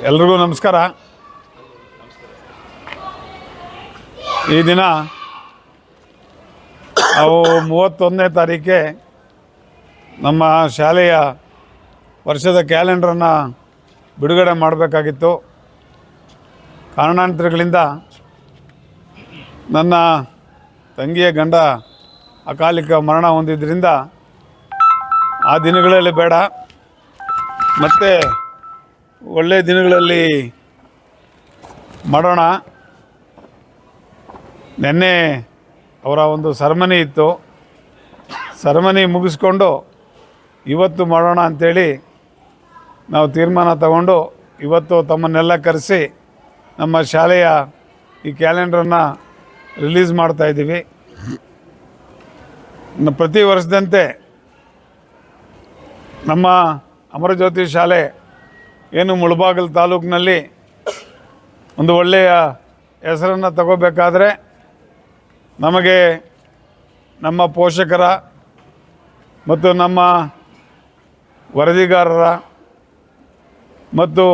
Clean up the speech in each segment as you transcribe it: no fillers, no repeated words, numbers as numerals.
ಎಲ್ರಿಗೂ ನಮಸ್ಕಾರ. ಈ ದಿನ ನಾವು 31ನೇ ತಾರೀಕೆ ನಮ್ಮ ಶಾಲೆಯ ವರ್ಷದ ಕ್ಯಾಲೆಂಡ್ರನ್ನು ಬಿಡುಗಡೆ ಮಾಡಬೇಕಾಗಿತ್ತು. ಕಾರಣಾಂತರಗಳಿಂದ ನನ್ನ ತಂಗಿಯ ಗಂಡ ಅಕಾಲಿಕ ಮರಣ ಹೊಂದಿದ್ದರಿಂದ ಆ ದಿನಗಳಲ್ಲಿ ಬೇಡ, ಮತ್ತು ಒಳ್ಳೆಯ ದಿನಗಳಲ್ಲಿ ಮಾಡೋಣ. ನಿನ್ನೆ ಅವರ ಒಂದು ಸೆರೆಮನಿ ಇತ್ತು, ಸೆರೆಮನಿ ಮುಗಿಸ್ಕೊಂಡು ಇವತ್ತು ಮಾಡೋಣ ಅಂಥೇಳಿ ನಾವು ತೀರ್ಮಾನ ತಗೊಂಡು ಇವತ್ತು ತಮ್ಮನ್ನೆಲ್ಲ ಕರೆಸಿ ನಮ್ಮ ಶಾಲೆಯ ಈ ಕ್ಯಾಲೆಂಡ್ರನ್ನು ರಿಲೀಸ್ ಮಾಡ್ತಾಯಿದ್ದೀವಿ. ಪ್ರತಿ ವರ್ಷದಂತೆ ನಮ್ಮ ಅಮರಜ್ಯೋತಿ ಶಾಲೆ ಏನು ಮುಳಬಾಗಿಲು ತಾಲೂಕಿನಲ್ಲಿ ಒಂದು ಒಳ್ಳೆಯ ಹೆಸರನ್ನು ತಗೋಬೇಕಾದ್ರೆ ನಮಗೆ ನಮ್ಮ ಪೋಷಕರ ಮತ್ತು ನಮ್ಮ ವರದಿಗಾರರ ಮತ್ತು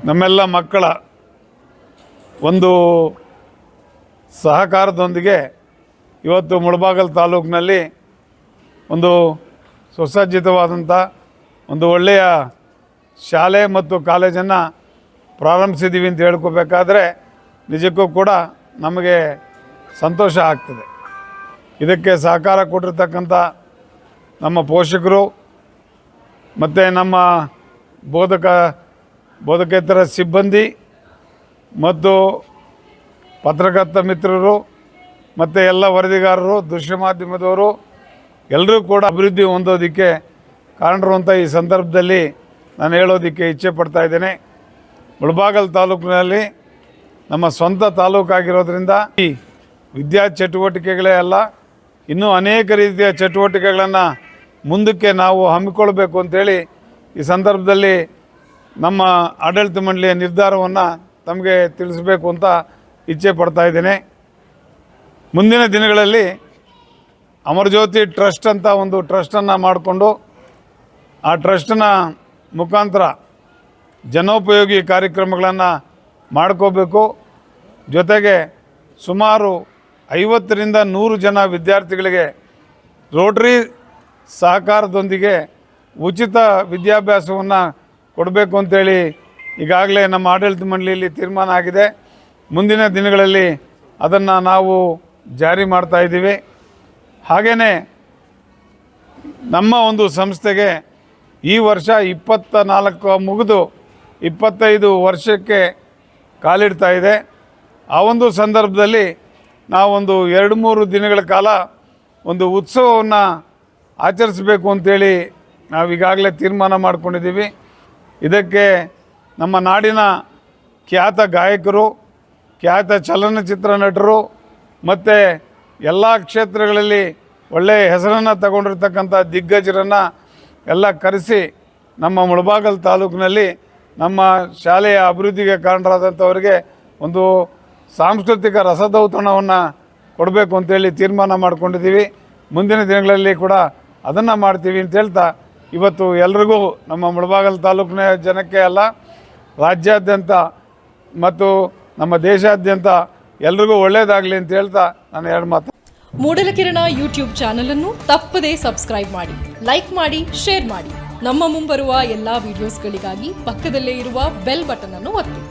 ನಮ್ಮೆಲ್ಲ ಮಕ್ಕಳ ಒಂದು ಸಹಕಾರದೊಂದಿಗೆ ಇವತ್ತು ಮುಳಬಾಗಿಲು ತಾಲೂಕಿನಲ್ಲಿ ಒಂದು ಸುಸಜ್ಜಿತವಾದಂಥ ಒಂದು ಒಳ್ಳೆಯ ಶಾಲೆ ಮತ್ತು ಕಾಲೇಜನ್ನು ಪ್ರಾರಂಭಿಸಿದ್ದೀವಿ ಅಂತ ಹೇಳ್ಕೋಬೇಕಾದ್ರೆ ನಿಜಕ್ಕೂ ಕೂಡ ನಮಗೆ ಸಂತೋಷ ಆಗ್ತದೆ. ಇದಕ್ಕೆ ಸಹಕಾರ ಕೊಟ್ಟಿರ್ತಕ್ಕಂಥ ನಮ್ಮ ಪೋಷಕರು ಮತ್ತು ನಮ್ಮ ಬೋಧಕೇತರ ಸಿಬ್ಬಂದಿ ಮತ್ತು ಪತ್ರಕರ್ತ ಮಿತ್ರರು ಮತ್ತು ಎಲ್ಲ ವರದಿಗಾರರು, ದೃಶ್ಯ ಮಾಧ್ಯಮದವರು ಎಲ್ಲರೂ ಕೂಡ ಅಭಿವೃದ್ಧಿ ಹೊಂದೋದಕ್ಕೆ ಕಾರಣರು ಅಂತ ಈ ಸಂದರ್ಭದಲ್ಲಿ ನಾನು ಹೇಳೋದಕ್ಕೆ ಇಚ್ಛೆ ಪಡ್ತಾ ಇದ್ದೇನೆ. ಮುಳಬಾಗಿಲು ತಾಲೂಕಿನಲ್ಲಿ ನಮ್ಮ ಸ್ವಂತ ತಾಲೂಕಾಗಿರೋದ್ರಿಂದ ಈ ವಿದ್ಯಾ ಚಟುವಟಿಕೆಗಳೇ ಅಲ್ಲ, ಇನ್ನೂ ಅನೇಕ ರೀತಿಯ ಚಟುವಟಿಕೆಗಳನ್ನು ಮುಂದಕ್ಕೆ ನಾವು ಹಮ್ಮಿಕೊಳ್ಬೇಕು ಅಂತೇಳಿ ಈ ಸಂದರ್ಭದಲ್ಲಿ ನಮ್ಮ ಆಡಳಿತ ಮಂಡಳಿಯ ನಿರ್ಧಾರವನ್ನು ತಮಗೆ ತಿಳಿಸಬೇಕು ಅಂತ ಇಚ್ಛೆ ಪಡ್ತಾ ಇದ್ದೇನೆ. ಮುಂದಿನ ದಿನಗಳಲ್ಲಿ ಅಮರಜ್ಯೋತಿ ಟ್ರಸ್ಟ್ ಅಂತ ಒಂದು ಟ್ರಸ್ಟನ್ನು ಮಾಡಿಕೊಂಡು ಆ ಟ್ರಸ್ಟ್ನ ಮುಖಾಂತರ ಜನೋಪಯೋಗಿ ಕಾರ್ಯಕ್ರಮಗಳನ್ನು ಮಾಡ್ಕೋಬೇಕು. ಜೊತೆಗೆ ಸುಮಾರು 50ರಿಂದ 100 ಜನ ವಿದ್ಯಾರ್ಥಿಗಳಿಗೆ ರೋಟರಿ ಸಹಕಾರದೊಂದಿಗೆ ಉಚಿತ ವಿದ್ಯಾಭ್ಯಾಸವನ್ನು ಕೊಡಬೇಕು ಅಂತೇಳಿ ಈಗಾಗಲೇ ನಮ್ಮ ಆಡಳಿತ ಮಂಡಳಿಯಲ್ಲಿ ತೀರ್ಮಾನ ಆಗಿದೆ. ಮುಂದಿನ ದಿನಗಳಲ್ಲಿ ಅದನ್ನು ನಾವು ಜಾರಿ ಮಾಡ್ತಾಯಿದ್ದೀವಿ. ಹಾಗೆಯೇ ನಮ್ಮ ಒಂದು ಸಂಸ್ಥೆಗೆ ಈ ವರ್ಷ 24 ಮುಗಿದು 25 ವರ್ಷಕ್ಕೆ ಕಾಲಿಡ್ತಾ ಇದೆ. ಆ ಒಂದು ಸಂದರ್ಭದಲ್ಲಿ ನಾವೊಂದು 2-3 ದಿನಗಳ ಕಾಲ ಒಂದು ಉತ್ಸವವನ್ನು ಆಚರಿಸಬೇಕು ಅಂತೇಳಿ ನಾವು ಈಗಾಗಲೇ ತೀರ್ಮಾನ ಮಾಡ್ಕೊಂಡಿದ್ದೀವಿ. ಇದಕ್ಕೆ ನಮ್ಮ ನಾಡಿನ ಖ್ಯಾತ ಗಾಯಕರು, ಖ್ಯಾತ ಚಲನಚಿತ್ರ ನಟರು ಮತ್ತು ಎಲ್ಲ ಕ್ಷೇತ್ರಗಳಲ್ಲಿ ಒಳ್ಳೆಯ ಹೆಸರನ್ನು ತಗೊಂಡಿರ್ತಕ್ಕಂಥ ದಿಗ್ಗಜರನ್ನು ಎಲ್ಲ ಕರೆಸಿ ನಮ್ಮ ಮುಳಬಾಗಿಲು ತಾಲೂಕಿನಲ್ಲಿ ನಮ್ಮ ಶಾಲೆಯ ಅಭಿವೃದ್ಧಿಗೆ ಕಾರಣರಾದಂಥವರಿಗೆ ಒಂದು ಸಾಂಸ್ಕೃತಿಕ ರಸದೌತಣವನ್ನು ಕೊಡಬೇಕು ಅಂತೇಳಿ ತೀರ್ಮಾನ ಮಾಡ್ಕೊಂಡಿದ್ದೀವಿ. ಮುಂದಿನ ದಿನಗಳಲ್ಲಿ ಕೂಡ ಅದನ್ನು ಮಾಡ್ತೀವಿ ಅಂತ ಹೇಳ್ತಾ ಇವತ್ತು ಎಲ್ರಿಗೂ ನಮ್ಮ ಮುಳಬಾಗಿಲು ತಾಲೂಕಿನ ಜನಕ್ಕೆ ಅಲ್ಲ, ರಾಜ್ಯಾದ್ಯಂತ ಮತ್ತು ನಮ್ಮ ದೇಶಾದ್ಯಂತ ಎಲ್ರಿಗೂ ಒಳ್ಳೆಯದಾಗಲಿ ಅಂತ ಹೇಳ್ತಾ ನಾನು 2 ಮಾತು. ಮೂಡಲಕಿರಣ ಯೂಟ್ಯೂಬ್ ಚಾನಲ್ ಅನ್ನು ತಪ್ಪದೇ ಸಬ್ಸ್ಕ್ರೈಬ್ ಮಾಡಿ, ಲೈಕ್ ಮಾಡಿ, ಶೇರ್ ಮಾಡಿ. ನಮ್ಮ ಮುಂಬರುವ ಎಲ್ಲಾ ವಿಡಿಯೋಸ್ಗಳಿಗಾಗಿ ಪಕ್ಕದಲ್ಲೇ ಇರುವ ಬೆಲ್ ಬಟನ್ ಅನ್ನು ಒತ್ತಿ.